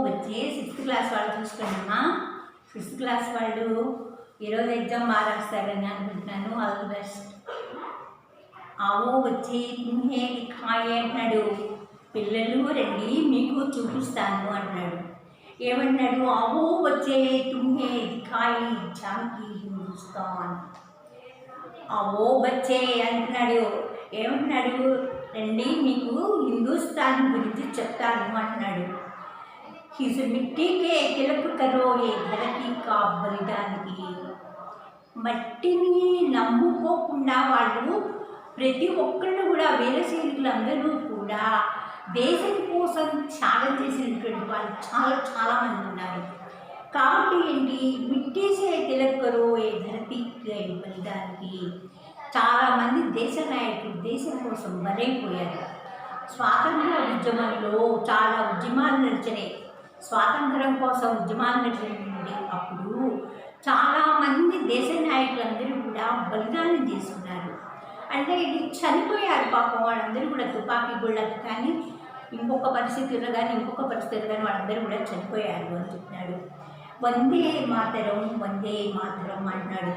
వచ్చే 6th class వాళ్ళు చూసుకున్నామా. 6th class వాళ్ళు ఈరోజు ఎగ్జామ్ బాగా రాస్తారని అనుకుంటున్నాను. All the best. వచ్చే తుమ్హే దిఖాయే అంటున్నాడు. పిల్లలు రండి మీకు చూపిస్తాను అంటున్నాడు. ఏమన్నాడు? వచ్చే తుమ్హే దిఖాయి ఝాంకీ హిందుస్తాన్. బచ్చే అంటున్నాడు. ఏమంటున్నాడు? రండి మీకు హిందుస్థాన్ గురించి చెప్తాను అంటున్నాడు. హిజ్ మిట్టీకే తిలక్ కరో ఏ ధరతీ కా బలిదానికి. మట్టిని నమ్ముకోకుండా వాళ్ళు ప్రతి ఒక్కళ్ళు కూడా వీరశైనికులందరూ కూడా దేశం కోసం త్యాగం చేసినటువంటి వాళ్ళు చాలామంది ఉన్నారు. కాబట్టి ఏంటి, మిట్టీసే తిలక్ కరో ఏ ధరతీ కా బలిదానికి. చాలామంది దేశ నాయకులు దేశం కోసం బలైపోయారు. స్వాతంత్ర ఉద్యమంలో చాలా ఉద్యమాలు నడిచినాయి. స్వాతంత్రం కోసం ఉద్యమాలు నడిచినటువంటి అప్పుడు చాలామంది దేశ నాయకులందరూ కూడా బలిదానం చేసుకున్నారు. అంటే ఇది చనిపోయారు పాపం. వాళ్ళందరూ కూడా తుపాకీ గుళ్ళకి కానీ ఇంకొక పరిస్థితుల్లో కానీ వాళ్ళందరూ కూడా చనిపోయారు అని చెప్తున్నాడు. వందే మాతరం అంటున్నాడు.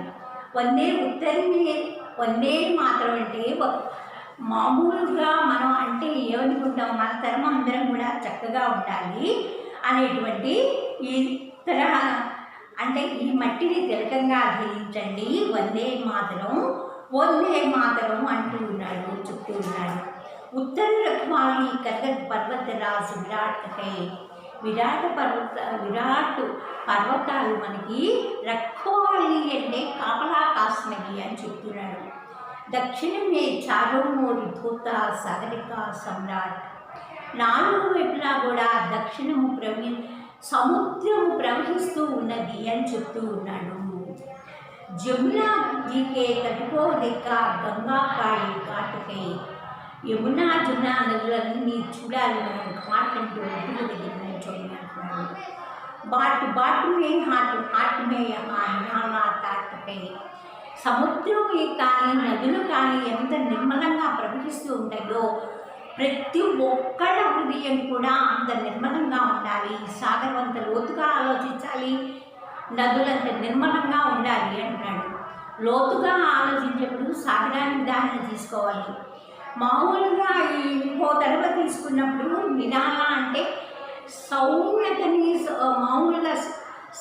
వందే మాతరం అంటే మామూలుగా మనం అంటే ఏమనుకుంటాం, మన తరం అందరం కూడా చక్కగా ఉండాలి అనేటువంటి ఈ తరహా అంటే ఈ మట్టిని తిలకంగా ధరించండి, వందే మాతరం అంటూ ఉన్నాడు, చెప్తూ ఉన్నాడు. ఉత్తర రఖ్వాలి కర్గత్ పర్వతరాజు విరాట్ పర్వతాలు మనకి రఖ్వాలి అంటే కాపలా కాసినవి అని చెప్తున్నాడు. దక్షిణమే చారోమోరి ధూత సాగరికా సమ్రాట్. 4 వైపులా కూడా సముద్రము ప్రవహిస్తూ ఉన్నది అని చెప్తూ ఉన్నాడు. జమునా జీకే తటుకో దిక్క గంగా కాళి ఘాటుకై. యమునా జమునా నదులన్నీ చూడాలి మనం, ఘాట్ అంటూ ఒడ్డుల దగ్గర చూడాలి అంటున్నాడు. బాటు మే హాట్ మే తాటుకై. సముద్రం కానీ నదులు కానీ ఎంత నిర్మలంగా ప్రవహిస్తూ ఉంటాయో ప్రతి ఒక్కళ్ళ హృదయం కూడా అంత నిర్మలంగా ఉండాలి. సాగరం అంత లోతుగా ఆలోచించాలి, నదులంత నిర్మలంగా ఉండాలి అంటున్నాడు. లోతుగా ఆలోచించేప్పుడు సాగరాన్ని ఉదాహరణ తీసుకోవాలి. మామూలుగా ఇంకో తడవ తీసుకున్నప్పుడు నిరాళ అంటే సౌమ్యతని మామూలుగా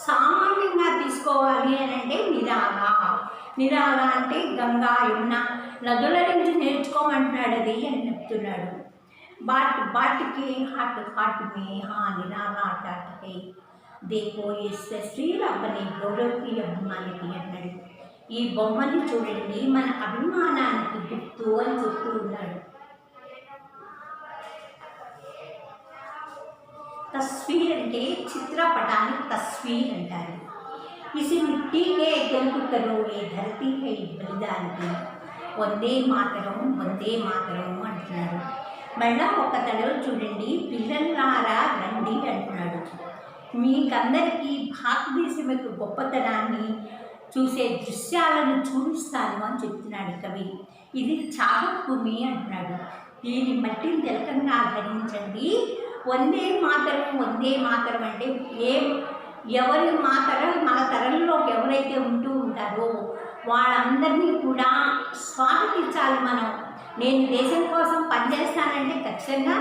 సామాన్యంగా తీసుకోవాలి అని అంటే నిరాళ అంటే గంగా యమున నదుల నుంచి నేర్చుకోమంటున్నాడు అది అని చెప్తున్నాడు. బాటికి హాట్ మే నిరాళ టాటకై దేకో ఇస్తే శ్రీరామని గౌరవకి అభిమానికి అన్నాడు. ఈ బొమ్మని చూడండి మన అభిమానానికి గుర్తు అని చెప్తూ ఉన్నాడు. తస్వీర్ అంటే చిత్రపటానికి తస్వీర్ అంటారు. ఇసి మిట్టీకే తెలుగు కరో ఏ ధరతీ కై బలిదానికి. వందే మాతరం అంటున్నాడు. మళ్ళా ఒక తడవ చూడండి, పిల్లలారా రండి అంటున్నాడు. మీకందరికీ భారతదేశం యొక్క గొప్పతనాన్ని చూసే దృశ్యాలను చూపిస్తాను అని చెప్తున్నాడు కవి. ఇది త్యాగభూమి అంటున్నాడు. దీని మట్టిని తిలకంగా ధరించండి. వందే మాతరం అంటే ఎవరి మన తరంలోకి ఎవరైతే ఉంటూ ఉంటారో వాళ్ళందరినీ కూడా స్వాగతించాలి మనం. నేను దేశం కోసం పనిచేస్తానంటే ఖచ్చితంగా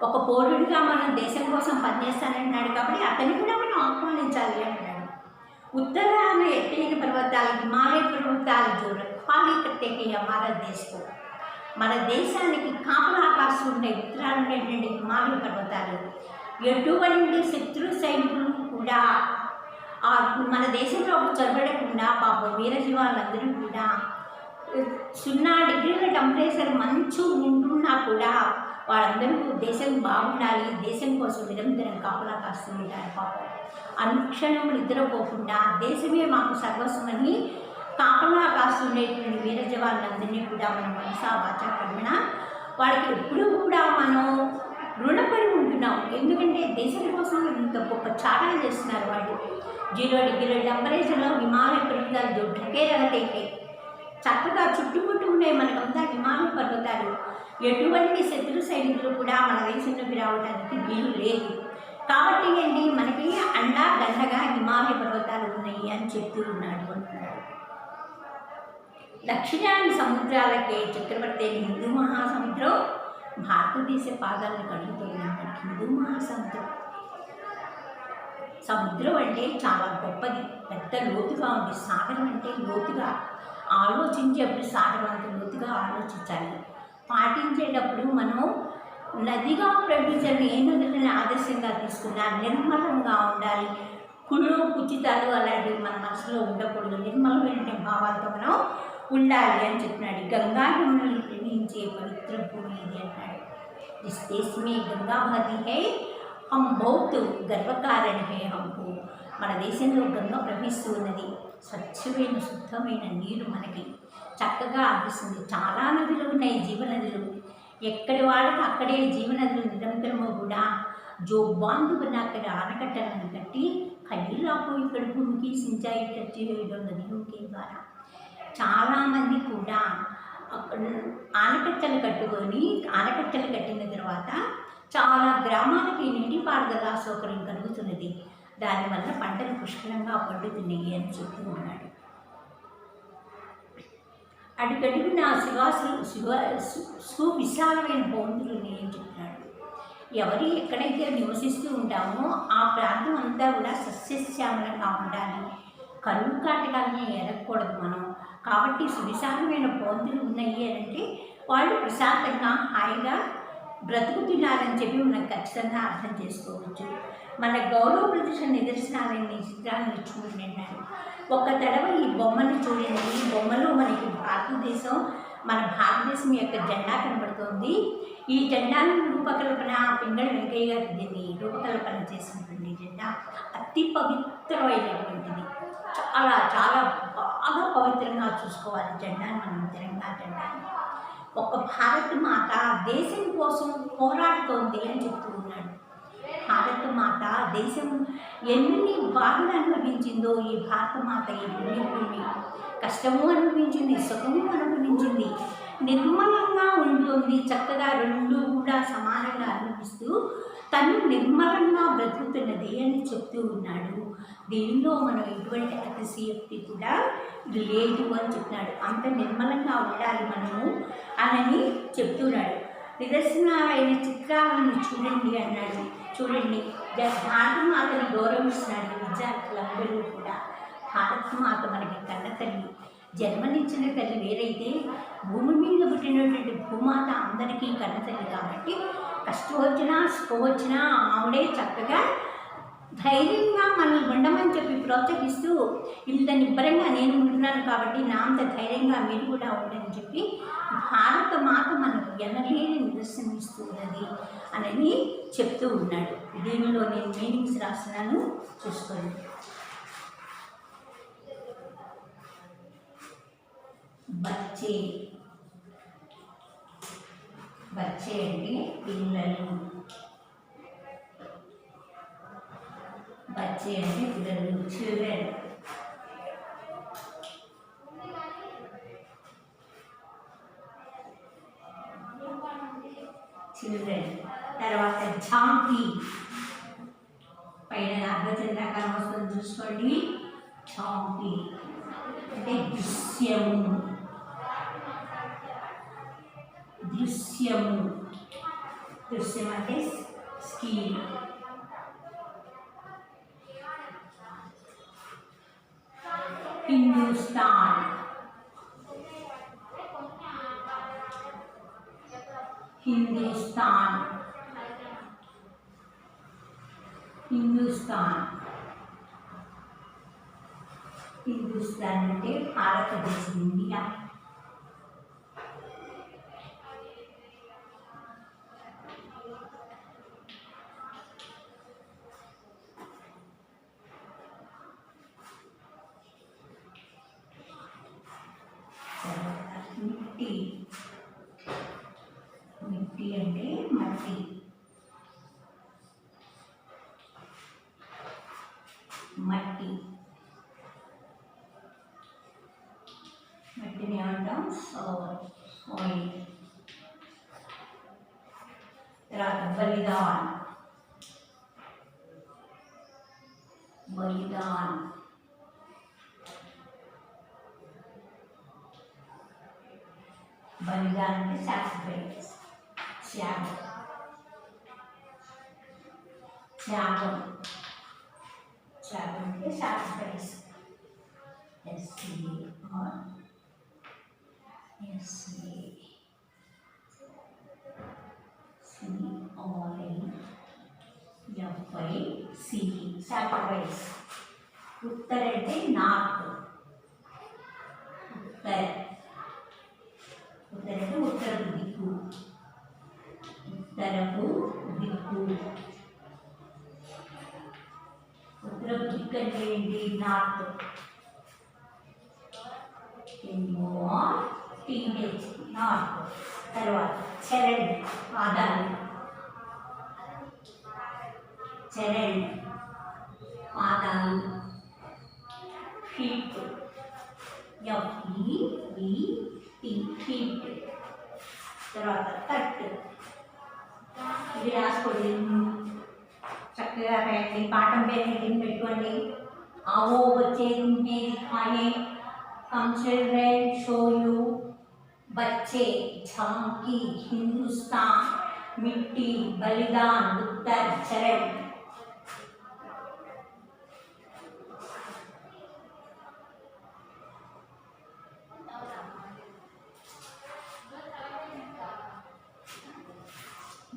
ఒక పౌరుడిగా మనం దేశం కోసం పనిచేస్తానంటున్నాడు కాబట్టి అతన్ని కూడా మనం ఆహ్వానించాలి అంటున్నాడు. ఉత్తరాన ఎత్తైన పర్వతాలు హిమాలయ పర్వతాలు రఖ్వాలి కట్టే హమారా దేశం. మన దేశానికి కాపలా కాస్తూ ఉండే ఉత్తరాలు ఉండేటువంటి హిమాలయ పర్వతాలు. ఎటువంటి శత్రు సైనికులు కూడా మన దేశంలో చొరబడకుండా పాపం వీరజీవాలందరూ కూడా 0 డిగ్రీల టెంపరేచర్ మంచు ఉంటున్నా కూడా వాళ్ళందరూ దేశం బాగుండాలి, దేశం కోసం నిరంతరం కాపలా కాస్తూ ఉంటారు పాపం. అనుక్షణం నిద్రపోకుండా దేశమే మాకు సర్వస్వమని కాపలా కాస్తుండేటువంటి వీర జవాన్లందరినీ కూడా మనం మనసా వాచా కర్మణ వాళ్ళకి ఎప్పుడూ కూడా మనం రుణపడి ఉంటున్నాం. ఎందుకంటే దేశం కోసం ఇంత గొప్ప త్యాగాలు చేస్తున్నారు వాళ్ళు. 0 డిగ్రీల టెంపరేచర్లో హిమాలయ పర్వతాలు దొడ్డకే రగతేకే చక్కగా చుట్టుముట్టు ఉండే మనకంతా హిమాలయ పర్వతాలు ఎటువంటి శత్రు సైనికులు కూడా మన దేశంలోకి రావడానికి వీలు లేదు. కాబట్టి ఏంటి మనకి అండా దండగా హిమాలయ పర్వతాలు ఉన్నాయి అని చెప్తూ ఉన్నాడు అంటున్నాడు. దక్షిణాది సముద్రాలకే చక్రవర్తి అయిన హిందూ మహాసముద్రం భారతదేశ పాదాలను కడుగుతుంది. హిందూ మహాసముద్రం సముద్రం అంటే చాలా గొప్పది, పెద్ద లోతుగా ఉంది. సాగరం అంటే లోతుగా ఆలోచించేప్పుడు సాగరం అంత లోతుగా ఆలోచించాలి. పాటించేటప్పుడు మనం నదిగా ప్రవహించని ఏ నదులని ఆదర్శంగా తీసుకున్నా నిర్మలంగా ఉండాలి. కుళ్ళు కుచితాలు అలాంటివి మన మనసులో ఉండకూడదు. నిర్మలమైన భావాలతో మనం ఉండాలి అని చెప్పినాడు. గంగా యమునలు ప్రవహించే పవిత్ర భూమి ఇది అన్నాడు. జిస్ దేశ్ మే గంగా బహతి హై హం బహుత్ గర్వకారణ్ హై హంకు. మన దేశంలో గంగ ప్రవహిస్తూ ఉన్నది. స్వచ్ఛమైన శుద్ధమైన నీరు మనకి చక్కగా అందిస్తుంది. చాలా నదులు ఉన్నాయి, జీవనదులు. ఎక్కడి వాళ్ళకి అక్కడే జీవనదులు నిరంతరము కూడా జోబాంధు అక్కడ ఆనకట్టలను కట్టి కళ్ళకు ఇక్కడ భూమికి సించాయి చేయడం నదిలోకి ద్వారా చాలామంది కూడా ఆనకట్టలు కట్టుకొని ఆనకట్టలు కట్టిన తర్వాత చాలా గ్రామాలకి నీటిపారుదల సౌకర్యం కలుగుతున్నది. దానివల్ల పంటలు పుష్కలంగా పండుతున్నాయి అని చెప్తూ ఉన్నాడు. అడుగడుగున సువిశాలమైన బౌందులు ఉన్నాయని చెప్తున్నాడు. ఎవరు ఎక్కడైతే నివసిస్తూ ఉంటామో ఆ ప్రాంతం అంతా కూడా సస్యశ్యామలంగా ఉండాలి. కరువు కాటకాలని ఎరగకూడదు మనం. కాబట్టి సువిశాలమైన బౌందులు ఉన్నాయి అంటే వాళ్ళు ప్రశాంతంగా హాయిగా బ్రతుకుతున్నారని చెప్పి మనం ఖచ్చితంగా అర్థం చేసుకోవచ్చు. మన గౌరవ ప్రదర్శన నిదర్శనాలని చిత్రాలను చూడండి అన్నాడు. ఒక తడవ ఈ బొమ్మను చూడండి. ఈ బొమ్మలో మనకి మన భారతదేశం యొక్క జెండా కనబడుతోంది. ఈ జెండాను రూపకల్పన పింగళ వెంకయ్య గారు దీన్ని రూపకల్పన చేసినటువంటి జెండా అతి పవిత్రమైనటువంటిది. చాలా చాలా బాగా పవిత్రంగా చూసుకోవాలి జెండాను, మనం తెలంగాణ జెండాని. ఒక భారత మాత దేశం కోసం పోరాడుతోంది అని చెప్తూ ఉన్నాడు. భారత మాత దేశం ఎన్ని బాధలు అనుభవించిందో ఈ భారత మాత ఈ భూమి కష్టము అనుభవించింది, సుఖము అనుభవించింది. నిర్మలంగా ఉంటుంది, చక్కగా రెండు కూడా సమానంగా అనుభవిస్తూ తను నిర్మలంగా బ్రతుకుతున్నది అని చెప్తూ ఉన్నాడు. దీనిలో మనం ఎటువంటి అతిశయోక్తి కూడా లేదు అని చెప్పినాడు. అంత నిర్మలంగా ఉండాలి మనము అని చెప్తున్నాడు. నిదర్శనాలైన చిత్రాలను చూడండి అన్నాడు. చూడండి, భారత మాతని గౌరవిస్తున్నాడు. విద్యార్థులందరూ కూడా భారత మాత మనకి కన్న తల్లి, జన్మనిచ్చిన తల్లి వేరైతే భూమి మీద పుట్టినటువంటి భూమాత అందరికీ కన్న తల్లి. కాబట్టి కష్టం వచ్చినా సుఖం వచ్చినా ఆవిడే చక్కగా ధైర్యంగా మనల్ని ఉండమని చెప్పి ప్రోత్సహిస్తూ ఇంత నిబ్బరంగా నేను ఉంటున్నాను కాబట్టి నా అంత ధైర్యంగా మీరు కూడా ఉండని చెప్పి భారత మాత మనకు ఎనలేని నిదర్శనమిస్తున్నది అని చెప్తూ ఉన్నాడు. దీనిలో నేను మీనింగ్స్ రాస్తున్నాను, చూసుకోండి. బచ్చే బచ్చే అంటే పిల్లలు, బచ్చే అంటే పిల్లలు, చిల్డ్రన్. చిల్డ్రన్. తర్వాత ఝాంకీ, పైన అర్ధచంద్రాకారం వస్తుంది చూసుకోండి. ఝాంకీ అంటే దృశ్యము, దృశ్యము. దృశ్యం అంటే స్కీమ్. హిందుస్థాన్, హిందుస్థాన్, హిందుస్థాన్. హిందుస్థాన్ అంటే భారతదేశం, ఇండియా. మిట్టి, మిట్టి అంటే మట్టి. మట్టి, మట్టిని ఏమంటాం? సోల్. ऑयल తర్వాత बलिदान बलिदान बलिदान అంటే sacrifice త్యాగం త్యాగం త్యాగం అంటే sacrifice SCR SCR COIFI sacrifice उत्तर అంటే నార్త్ उत्तर उत्तर అంటే ఉత్తరపు దిక్కు ఉత్తరపు దిక్కు ఉత్తరపు దిక్కు అంటే ఏంటి నార్త్ టీనేజ్ నార్త్ తర్వాత చరణ్ పాదాలు చరణ్ పాదాలు ఫీట్ ఫీట్ తర్వాత తట్ ఇది రాసుకోండి చక్కగా రాయండి పాఠం పేరు హెడ్డింగ్ పెట్టుకోండి आवो बच्चे तुम्हें दिखाए कम चिल्ड्रन शो यू बच्चे झांकी हिंदुस्तान मिट्टी बलिदान उत्तर चरण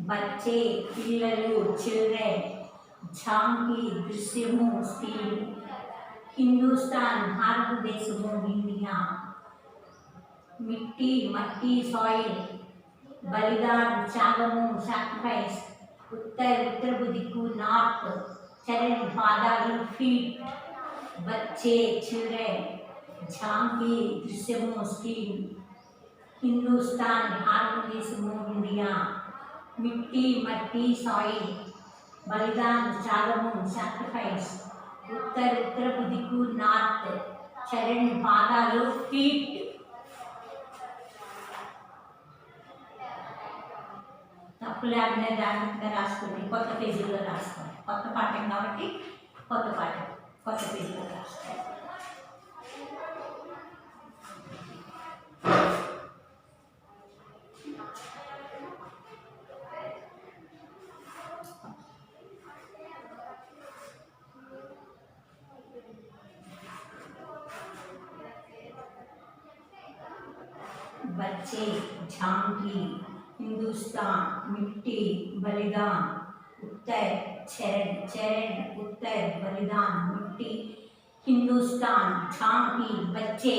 बच्चे पिल्ललू चिल्ड्रन झांकी दृश्यमु स्टील हिंदुस्तान भारत देशमु इंडिया मिट्टी मट्टी सॉइल बलिदान त्यागमु सैक्रिफाइस उत्तर उत्तर दिक्कु नॉर्थ चरण पादालु फीट बच्चे चिल्ड्रन झांकी दृश्यमु स्टील हिंदुस्तान भारत देशमु इंडिया मिट्टी मट्टी सॉइल बलिदान त्यागमु सैक्रिफाइस उत्तर उत्तर दिक्कु नॉर्थ चरण पादालु फीट తప్పులు అనే జాగ్రత్తగా రాసుకోండి కొత్త పేజీలో రాసుకోండి కొత్త పాఠం కాబట్టి కొత్త పాఠం కొత్త పేజీలో రాసుకోండి बच्चे झांकी हिंदुस्तान मिट्टी बलिदान उत्तर चरण चरण उत्तर बलिदान मिट्टी हिंदुस्तान झांकी बच्चे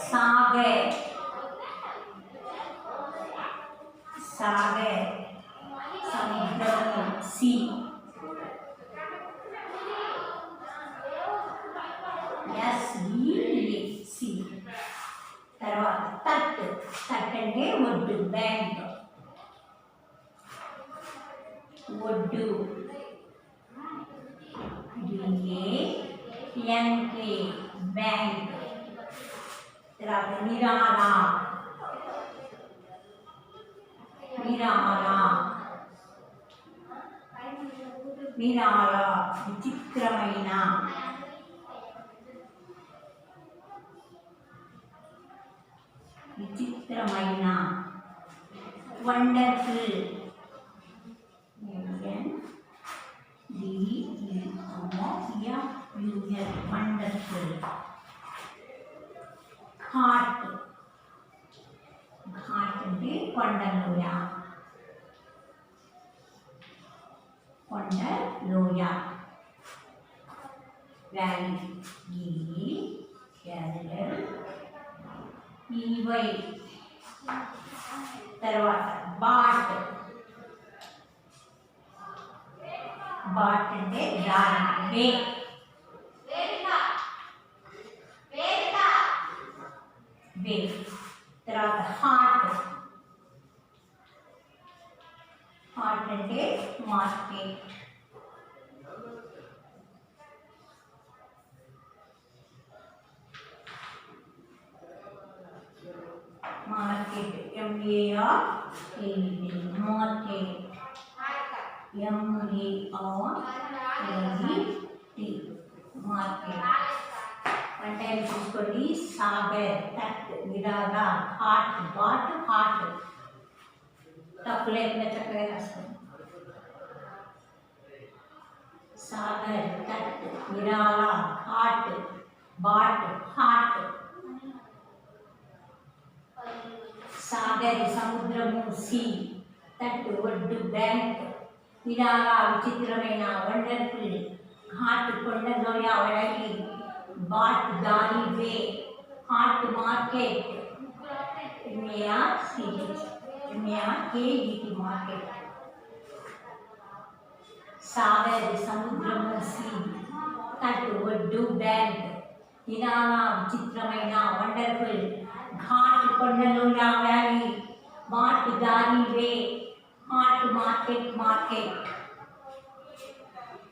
सागर सागर समुद्र सी सी తర్వాత తట్ తట్ అంటే ఒడ్డు బ్యాంక్ ఒడ్డు DANK బ్యాంక్ తర్వాత నిరాళ నిరాళ నిరాళ విచిత్రమైన విచిత్రమైన వండర్ఫుల్ వండర్ఫుల్ ఘాట్ ఘాట్ అంటే కొండలోయ కొండలోయ వ్యాలీ EY తర్వాత బాట్ బాట్ అంటే దారి, వే. తర్వాత హార్ట్ అంటే market. Market MARKET, market MARKET, market. అంటే చూసుకోండి, సాగర్, తట్, విరాగా, హాట్, బాట్, హాట్. తప్పు లేకుండా చక్కగా రాసుకోండి. సాగర్, తట్, విరాలా, హాట్, బాట్, హాట్. సాగర్ సముద్రము, సీ. తట్ ఒడ్డు, బ్యాంక్. విరాలా విచిత్రమైన, వండర్ఫుల్. ఘాట్ కొండలోయ, వడలి. బాట్ దారి, వే. హాట్ మార్కెట్ MARKET, మార్కెట్. సాగర్ సముద్రము, సీ. తట్ ఒడ్డు, బ్యాంక్. విరాలా విచిత్రమైన, వండర్ఫుల్. ఘాట్ కొండలోయ, వ్యాలీ. బాట్ దారి, వే. హాట్ మార్కెట్, మార్కెట్.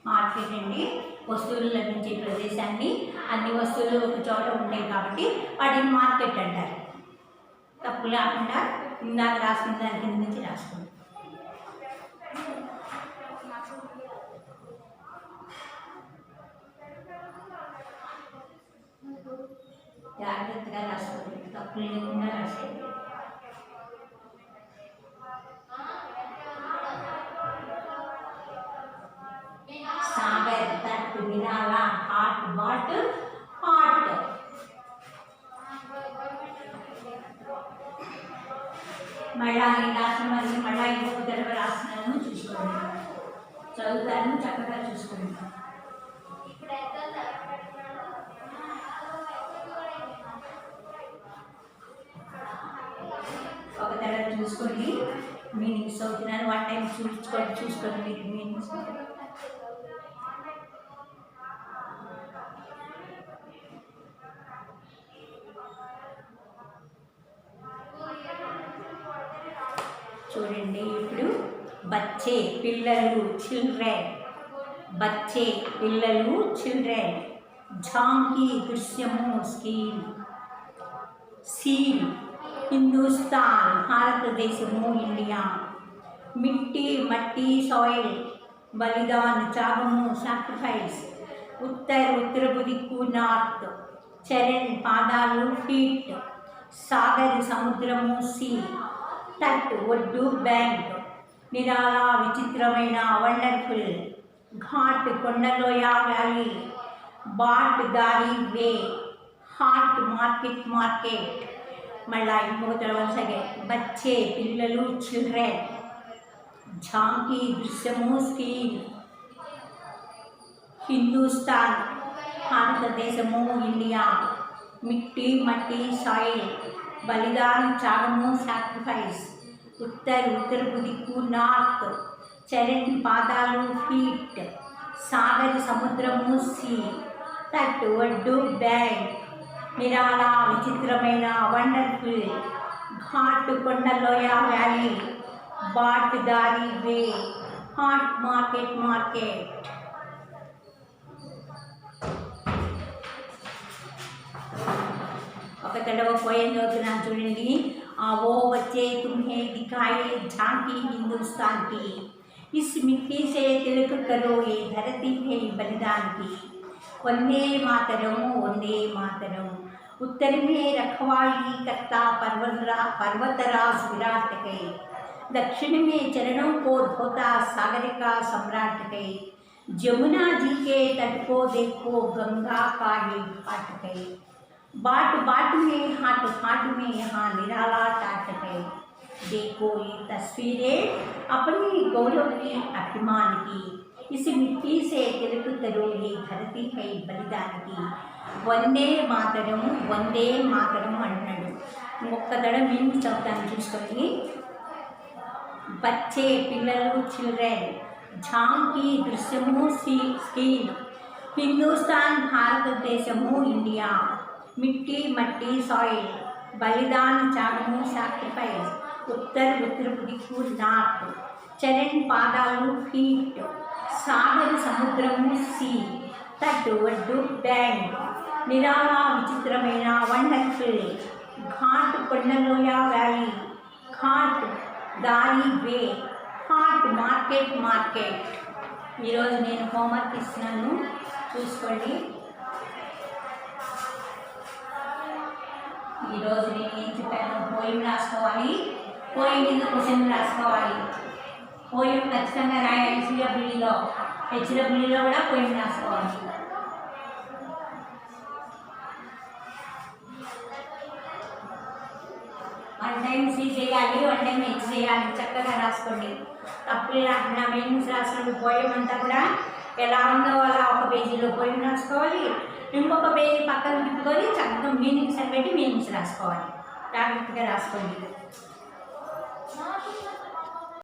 మార్కెట్ అండి వస్తువులు లభించే ప్రదేశాన్ని, అన్ని వస్తువులు ఒక చోట ఉంటాయి కాబట్టి వాటిని మార్కెట్ అంటారు. తప్పు లేకుండా ఇందాక రాసుకున్న దాని కింద నుంచి రాసుకోండి. జాగ్రత్తగా రాసుకోండి, తప్పు లేకుండా రాసుకోండి. సాగర్, తట్, విరాలా, హాట్, బాట్, హాట్. మళ్ళా రాసిన మళ్ళీ ఇంకొక తరగతి రాస్తున్నాను, చూసుకోండి. చదువుతాను, చక్కగా చూసుకోండి. ఒక తరగతి చూసుకోండి, మీనింగ్స్ అవుతున్నాను. 1 టైం చూసుకోండి మీరు మీనింగ్స్. చూడండి, ఇప్పుడు బచ్చే పిల్లలు, చిల్డ్రన్. బచ్చే పిల్లలు, చిల్డ్రన్. ఝాంకీ దృశ్యము, స్కీమ్. సీల్ హిందుస్థాన్, భారతదేశము, ఇండియా. మిట్టి మట్టి, సాయిల్. బలిదాన్ త్యాగము, సాక్రిఫైస్. ఉత్తరపు దిక్కు, నార్త్. చరణ్ పాదాలు, ఫీట్. సాగర్ సముద్రము, సీ. తట్ ఒడ్డు, బ్యాంక్. నిరాలా విచిత్రమైన, వండర్ఫుల్. ఘాట్ కొండలోయ, వ్యాలీ. బాట్ దారి, వే. హాట్ మార్కెట్, మార్కెట్. మళ్ళా ఇంకొక తర్వాత బచ్చే పిల్లలు, చిల్డ్రన్. ఝాంకీ దృశ్యము, స్కీమ్. హిందుస్థాన్ భారతదేశము, ఇండియా. మిట్టి మట్టి, సాయిల్. బలిదాన్ త్యాగము, సాక్రిఫైస్. ఉత్తరపు దిక్కు, నార్త్. చరణ్ పాదాలు, ఫీట్. సాగర్ సముద్రము, సీ. తట్ ఒడ్డు, బ్యాంక్. నిరాలా విచిత్రమైన, వండర్ఫుల్. ఘాట్ కొండలోయ, వ్యాలీ. బాట్ దారి, వే. హాట్ మార్కెట్, మార్కెట్. ఒక తడవ పోయం చదువుతున్నాను చూడండి. वो बच्चे तुम्हें दिखाए झांकी हिंदुस्तान की, इस मिट्टी से तिलक करो ये धरती है बलिदान की. वंदे मातरम, वंदे मातरम. उत्तर में रखवाली करता पर्वतराज विराट है. दक्षिण में चरणों को धोता सागर का सम्राट है. जमुना जी के तट को देखो गंगा का ये घाट है. बाट बाट में, हाट हाट में यहाँ निराला टाट है. देखो ये तस्वीरें अपनी गौरव की, अभिमान की. इस मिट्टी से तिलक करो ये धरती है बलिदान की. వందే మాతరం, వందే మాతరం అంటున్నాడు. ఒక్క దడ మీనింగ్ చెప్తాను చూసుకొని. బచ్చే పిల్లలు, చిల్డ్రన్. ఝాంకీ దృశ్యము స్క్రీన్, హిందుస్థాన్ భారతదేశము ఇండియా, మిట్టి మట్టి సాయిల్, బలిదాన త్యాగము సాక్రిఫైస్, ఉత్తరపు దిక్కు నార్త్, చరణ్ పాదాలు ఫీట్, సాగర సముద్రము సీ, తట్టు ఒడ్డు బ్యాండ్, నిరాళ విచిత్రమైన వండర్ఫుల్, ఘాట్ కొండలోయ వ్యాలీ, ఘాట్ దారి వే, హాట్ మార్కెట్. ఈరోజు నేను హోంవర్క్ ఇస్తున్నాను, చూసుకోండి. ఈరోజు నేను ఏం చెప్పాను, పోయిం రాసుకోవాలి, పోయిం కింద క్వశ్చన్ రాసుకోవాలి. పోయిం ఖచ్చితంగా రాయాలి. హెచ్డబ్ల్యూలో కూడా పోయిం రాసుకోవాలి. వన్ టైం సి చేయాలి, వన్ టైం హెచ్ చేయాలి. చక్కగా రాసుకోండి, తప్పులు రాకుండా. మీనింగ్స్ రాసినప్పుడు పోయిం అంతా కూడా ఎలా ఉందో అలా ఒక పేజీలో పోయిం రాసుకోవాలి, ఇంకొక పేజీ పక్కన తిప్పుకొని చక్కగా మీనింగ్స్ అని పెట్టి మీనింగ్స్ రాసుకోవాలి. జాగ్రత్తగా రాసుకోండి.